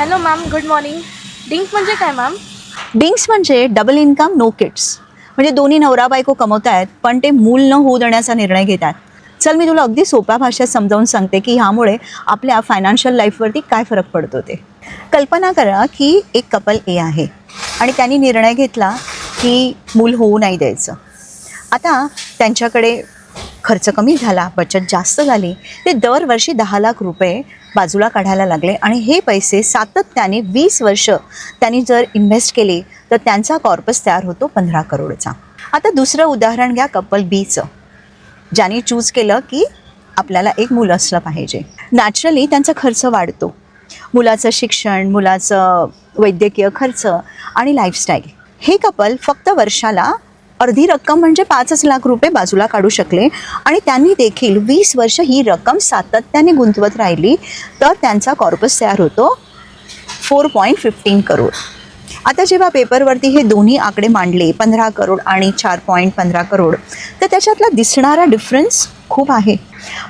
Hello ma'am, good morning. डिंक म्हणजे काय मॅम? डिंक्स म्हणजे डबल इन्कम नो किड्स. म्हणजे दोन्ही नवरा बायको कमवत आहेत पण ते मूल न होऊ देण्याचा निर्णय घेत आहेत. चल मी तुला अगदी सोप्या भाषेत समजावून सांगते की ह्यामुळे आपल्या फायनान्शियल लाईफवरती काय फरक पडतो ते. कल्पना करा की एक कपल ए आहे आणि त्यांनी निर्णय घेतला की मूल होऊ नाही द्यायचं. आता त्यांच्याकडे खर्च कमी झाला, बचत जास्त झाली. ते दरवर्षी 10 लाख रुपये बाजूला काढायला लागले आणि हे पैसे सातत्याने 20 वर्ष त्यांनी जर इन्व्हेस्ट केले तर त्यांचा कॉर्पस तयार होतो 15 करोडचा. आता दुसरं उदाहरण घ्या कपल बीचं, ज्याने चूज केलं की आपल्याला एक मुलं असलं पाहिजे. नॅचरली त्यांचा खर्च वाढतो. मुलाचं शिक्षण, मुलाचं वैद्यकीय खर्च आणि लाईफस्टाईल. हे कपल फक्त वर्षाला अर्धी रक्कम म्हणजे 5 लाख रुपये बाजूला काढू शकले आणि त्यांनी देखील 20 वर्ष ही रक्कम सातत्याने गुंतवत राहिली तर त्यांचा कॉर्पस तयार होतो 4.15 करोड. आता जेव्हा पेपरवरती हे दोन्ही आकडे मांडले 15 करोड आणि 4.15 करोड तर त्याच्यातला दिसणारा डिफरन्स खूप आहे.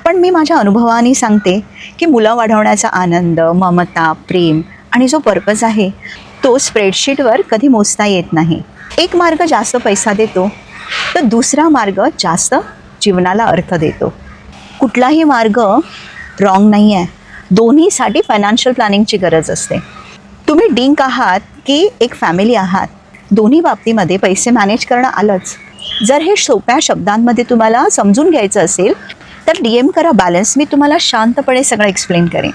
पण मी माझ्या अनुभवाने सांगते की मुलं वाढवण्याचा आनंद, ममता, प्रेम आणि जो पर्पज आहे तो स्प्रेडशीटवर कधी मोजता येत नाही. एक मार्ग जास्त पैसा देतो तर दुसरा मार्ग जास्त जीवनाला अर्थ देतो. कुठलाही मार्ग रॉंग नाही आहे. दोन्हीसाठी फायनान्शियल प्लॅनिंगची गरज असते. तुम्ही डिंक आहात की एक फॅमिली आहात, दोन्ही बाबतीमध्ये पैसे मॅनेज करणं आलंच. जर हे सोप्या शब्दांमध्ये तुम्हाला समजून घ्यायचं असेल तर DM करा बॅलन्स. मी तुम्हाला शांतपणे सगळं एक्सप्लेन करेन.